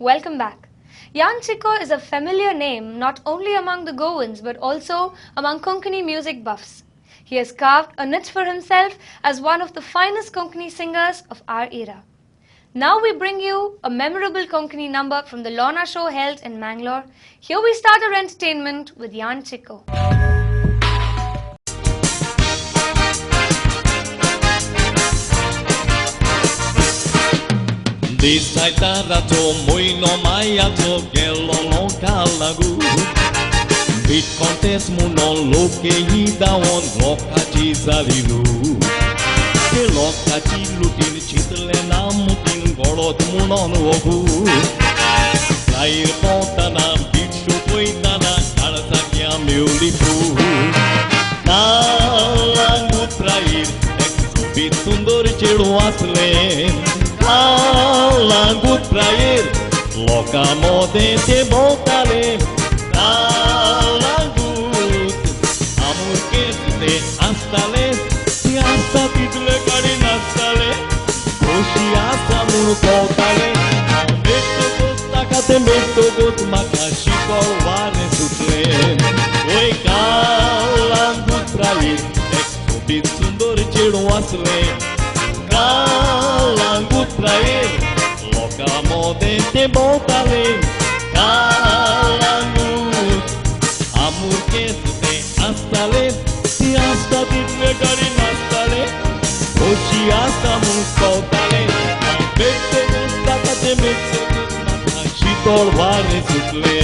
Welcome back. Yanchiko is a familiar name not only among the Goans but also among Konkani music buffs. He has carved a niche for himself as one of the finest Konkani singers of our era. Now we bring you a memorable Konkani number from the Lorna show held in Mangalore. Here we start our entertainment with Yanchiko. Disaitarato muito maiato gelo no kalagu Bit contest muno loke hida on lokati zalilu Ke lokati lutin chitle namutin gorot muno nogu Lair pontana bicho poitana karta kya meulipu Nalangu trair exubit sundur chedu asle Langut trair, loca modente voltale Langut, amor que te astale Si hasta title cari nastale Oshi hasta mur voltale Meto gosta kate meto got makashi korwane sutle Oi langut trair, exubit sundur chedu asle Langut trair, loca modente voltale Langut, amor que te astale Si hasta title cari nastale Oshi hasta mur voltale Vete gusta kate mete makashi korwane sutle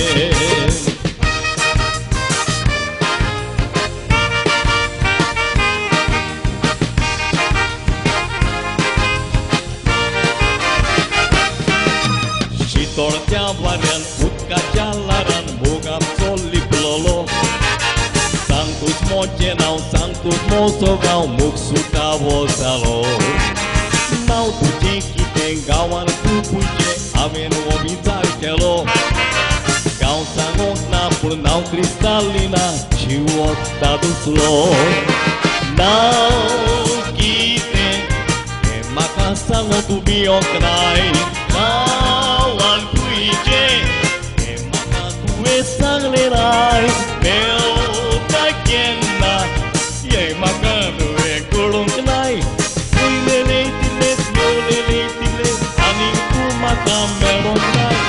Tortea varian, utka jalaran, bogam soli plolo Sanctus mocenau, sanctus mosovau, muksuta vozalo Nau putin ki ten gawan kupuje, aven obizar kelo Gaun sangon na purnau cristalina, chiwota do slo Nau ki ten, emaka sangon tu bioknai Nalan kuije, emaka tue sanglerai Meu takena, emaka tue kolongkenai Ui leleitilet, meu leleitilet, aninku maka melonai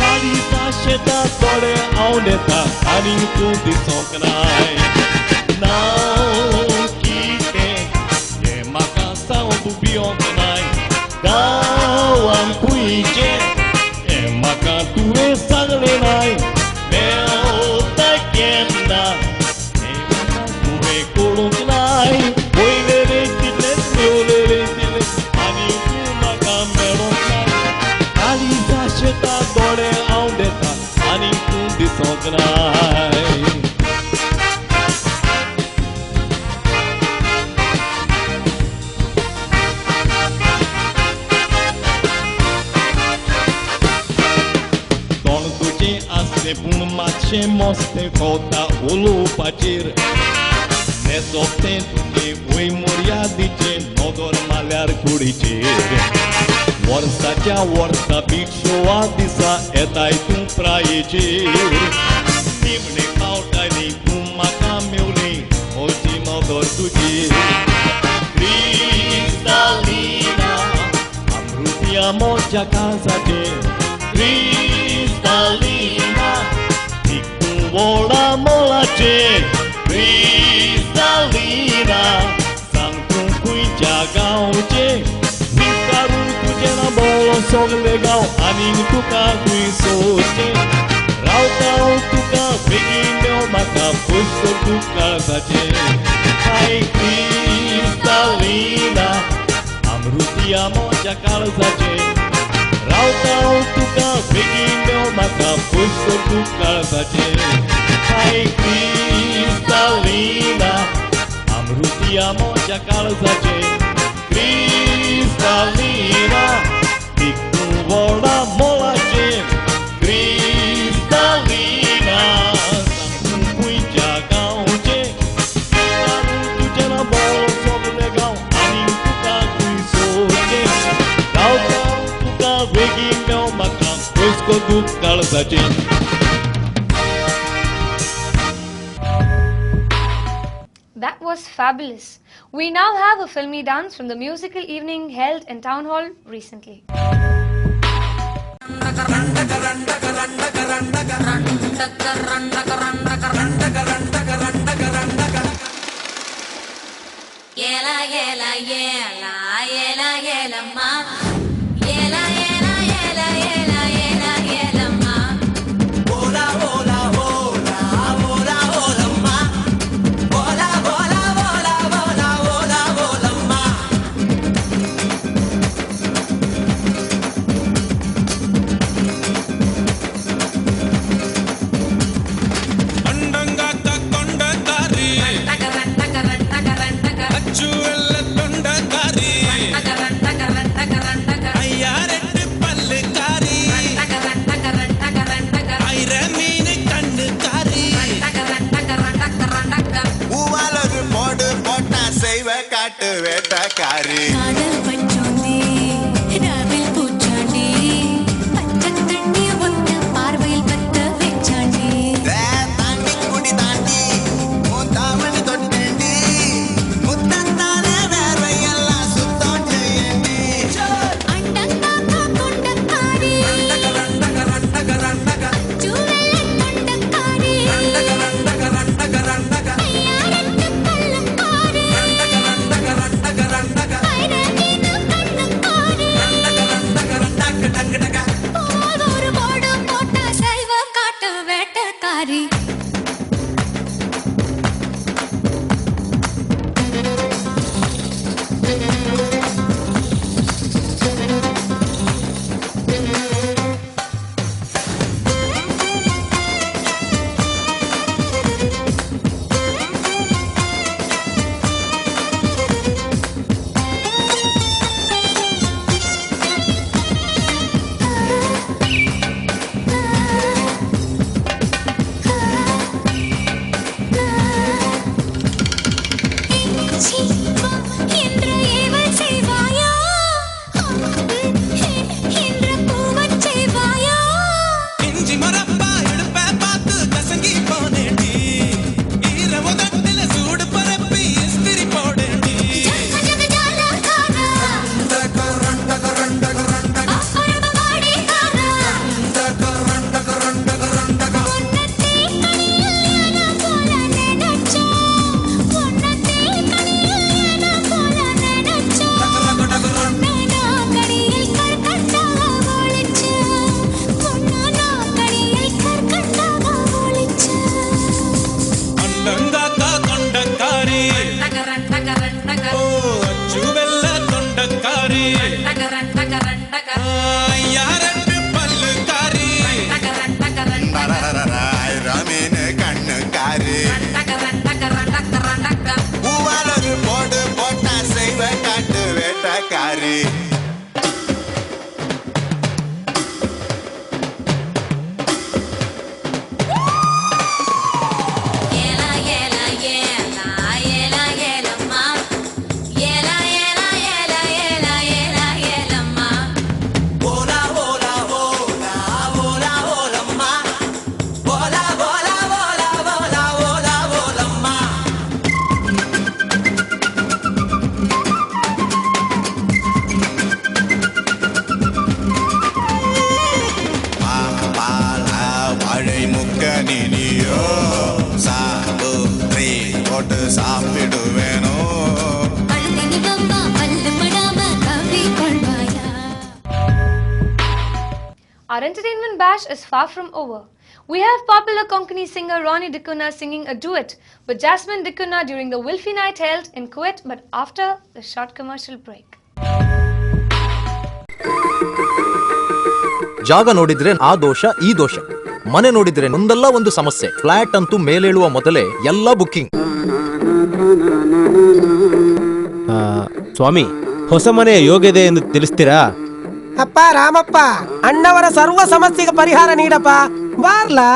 Kalita sheta tore audeta, aninku disoknai Nau kite, emaka sao tu bionkenai Kawan kuije, emaka tue sanglenai Meu takena, emaka tue kolongkenai Oi leleitilet, meu leleitilet, aninku maka melonai Kalita sheta dore audeta, aninku disoknai Pun mace moste cota ulu patir Nesoptento que ui muria dice nodor malhar curicir Orsa bicho adisa etai tum praietir Nimne pauta ni tum macameuli Oti nodor tudir Cristalina Amrutia moja casa de Cristalina Vola molace, cristalina Sanctum cuitia gauce Vicaru tuce na bolo sog legal Anin tuca cuisoce Rautau tuca begin meu maca Puso tuca zace Ai cristalina Amrutia moja calzace Rautau tuca begin meu maca Puso tuca zace Ai cristalina Amrutia moja calzace Cristalina Tictu vola molace Cristalina Sanctum cuitia gauce Vicaru tuce na bolo sog legal Anin tuca cuisoce Rautau tuca begin meu maca Puso बघू काळजाचे. That was fabulous. We now have a filmy dance from the musical evening held in Town Hall recently. Yela yela yela yela yela ma. Yela yela yela yela yela yela ma. Ola ola ola ola ola ma. Ola ola ola ola ola ola ma. अंडंगा का कोंडा कारी अच्चुवेल्ल तोंडा कारी अय्यारेट्टु पल्लु कारी air mean कण्णु कारी பூவாலொரு போடு போட்டா செய்வ காட்டு வேட்டக்காரி. காதல் பச்சோந்தி ராவில் பூச்சாண்டி பச்சத் தண்ணி ஒத்த பார்வையில் பத்த வெச்சாண்டி. தாண்டி குடி தாண்டி உன் தாமணி தொட்டேண்டி முத்தத்தாலே வேர்வையெல்லாம் சுத்தம் செய்யண்டி. அண்டங்காக்கா கொண்டக்காரி அச்சுவெல்ல தொண்டக்காரி ஐயாரெட்டு பல்லக்காரி ஐரமீனு கண்ணுக்காரி போதொரு போடு போட்டா சைவ காட்டு வேட்டக்காரி. சீவா என்ற ஏவல் செய்வாயா என்ற பூவச் செய்வாயா. இஞ்சி மரப்பா இடுப்ப பார்த்து கசங்கி போனேண்டி ஈர முதட்டில சூடு பரப்பி இஸ்திரி போடேண்டி. ஜக ஜாலகாரா அப்பரமவாடி காரா பொன்னத்தே கனியல்யான போல நினைச்சோ பொன்னத்தே கனியல்யான போல நினைச்சோ பொன்னானா கடியில் கற்கண்டாக ஒளிச்சு பொன்னானா கடியில் கற்கண்டாக ஒளிச்சு. अंडंगाका कोंडकारी ओ अच्चुवेल्ल तोंडकारी अय्यारेट्टु पल्लु कारी ஐரமீனு கண்ணுக்காரி. பூவாலொரு போடு போட்டா செய்வ காட்டு வேட்டக்காரி. Yela yela yela yela yela ma. Yela yela yela yela yela yela ma. Ola ola ola ola ola ma. Ola ola ola ola ola ola ma. பால வாழை முக்க நீனியோ சாப்பு த்ரீ போட்டு சாப்பிடுவேனோ. அழுதினி பம்பா பல்லு படாம கவி கொள்வாயா. Our entertainment bash is far from over. We have popular Konkani singer Ronnie Dikuna singing a duet with Jasmine Dikuna during the Wilfie night held in Kuwait, but after the short commercial break. ಜಾಗ ನೋಡಿದ್ರೆ ಆ ದೋಷ ಈ ದೋಷ, ಮನೆ ನೋಡಿದ್ರೆ ಒಂದಲ್ಲ ಒಂದು ಸಮಸ್ಯೆ. ಫ್ಲಾಟ್ ಅಂತೂ ಮೇಲೇಳುವ ಮೊದಲೇ ಎಲ್ಲ ಬುಕ್ಕಿಂಗ್. ಸ್ವಾಮಿ, ಹೊಸ ಮನೆಯ ಯೋಗ್ಯತೆ ಎಂದು ತಿಳಿಸ್ತೀರಾ? ಅಪ್ಪ ರಾಮಪ್ಪ, ಅಣ್ಣವರ ಸರ್ವ ಸಮಸ್ಯೆಗೆ ಪರಿಹಾರ ನೀಡಪ್ಪ, ಬಾರ್ಲಾ.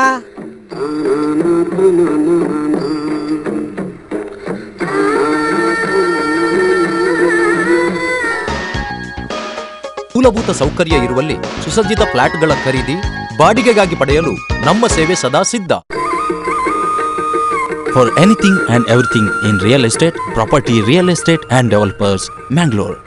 ಮೂಲಭೂತ ಸೌಕರ್ಯ ಇರುವಲ್ಲಿ ಸುಸಜ್ಜಿತ ಫ್ಲಾಟ್ಗಳ ಖರೀದಿ ಬಾಡಿಗೆಗಾಗಿ ಪಡೆಯಲು ನಮ್ಮ ಸೇವೆ ಸದಾ ಸಿದ್ಧ. For anything and everything in real estate, property, real estate and developers, Mangalore.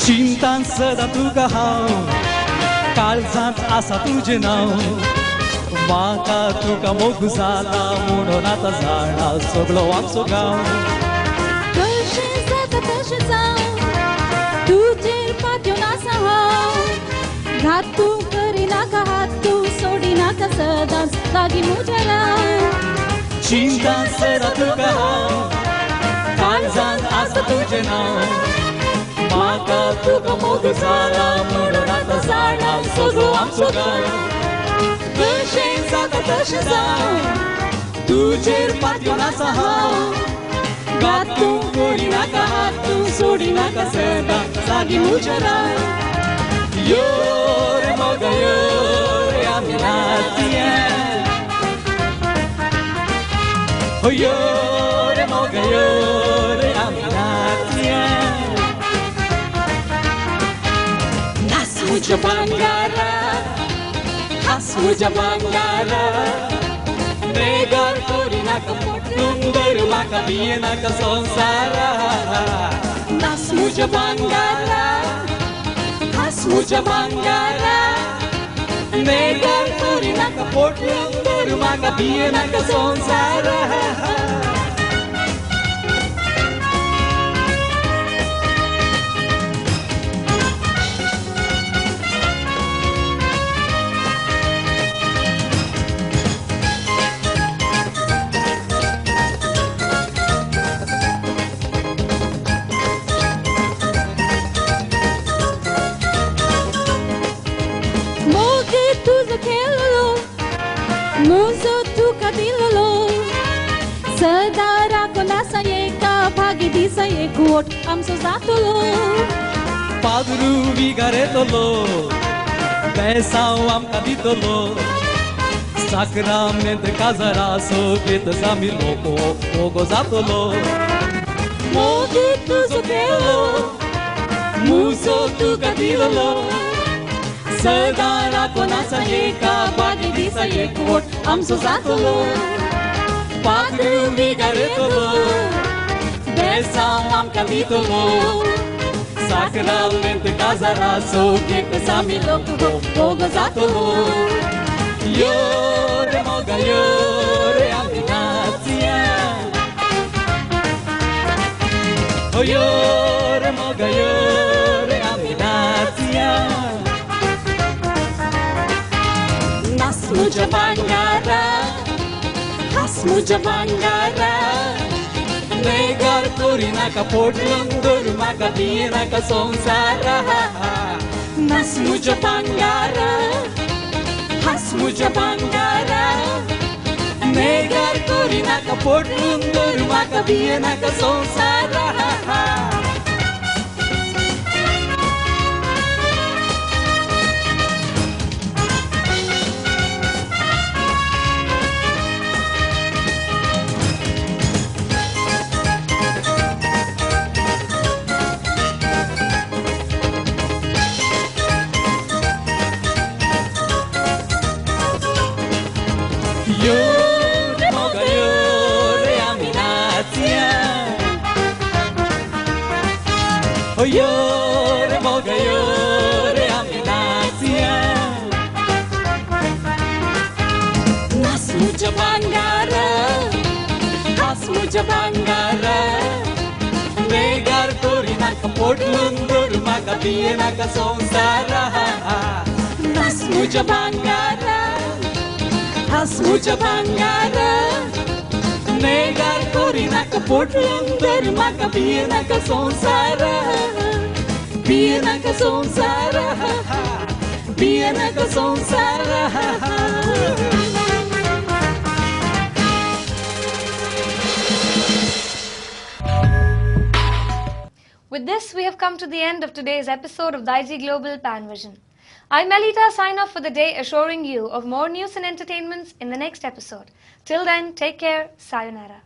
चिंतान सदा तुका हांव काळजांत आसा तुजें नांव म्हाका तुका मोग जाला म्हणून आतां जाणा सगळो आमचो गांव कशें जाता तशें जावं तुजेर पातयेवन आसा हांव घात तूं करिनाका हात तूं सोडिनाका सदांच लागीं म्हज्या राव चिंतान सदा तुका हांव काळजांत आसा तुजें नांव म्हाका तुका मोग जाला म्हणून आतां जाणा सगळो आमचो गांव कशें जाता तशें जावं तुजेर पातयेवन आसा हांव घात तूं करिनाका हात तूं सोडिनाका सदां लागीं म्हज्या राव यो रे मोगा यो रे आमी नाचया यो रे मोगा यो रे आमी नाचया Muja bangara, has muja bangara. Negar korina ka nundur maka biena ka sonsara. Nas muja bangara, has muja bangara. Negar korina ka nundur maka biena ka sonsara. Muzo tu kadilolo Sadara konasa eka bhagi disa ekot amso zatolo Padru vigaretolo Besau amka ditolo Sacramento casaraso Vita zamiloko Ogo zatolo Mogi tu zokelo Muzo tu kadilolo Sadara konasa eka bhagi disa ekot amso zatolo Padru vigaretolo Besau amka ditolo Sacramento casaraso Vita zamiloko Ogo zatolo Yore moga yore ambinatia Oh yore moga yore ambinatia Nas muja bangara Has muja bangara Negar korina ka potlundur maka bina ka sonsara Nas muja bangara Has muja bangara Negar korina ka potlundur maka bina ka sonsara Yore moga yore aminatia Oh yore moga yore aminatia Nas muja bangara Has muja bangara पोटलूंदर म्हाका पियेनाका संवसारा नाच म्हज्या भांगारा हांस म्हज्या भांगारा नेगार करिनाका पोटलूंदर म्हाका पियेनाका संवसारा पियेनाका संवसारा पियेनाका संवसारा With this, we have come to the end of today's episode of Daiji Global Pan Vision. I'm Melita, sign off for the day, assuring you of more news and entertainments in the next episode. Till then, take care. Sayonara.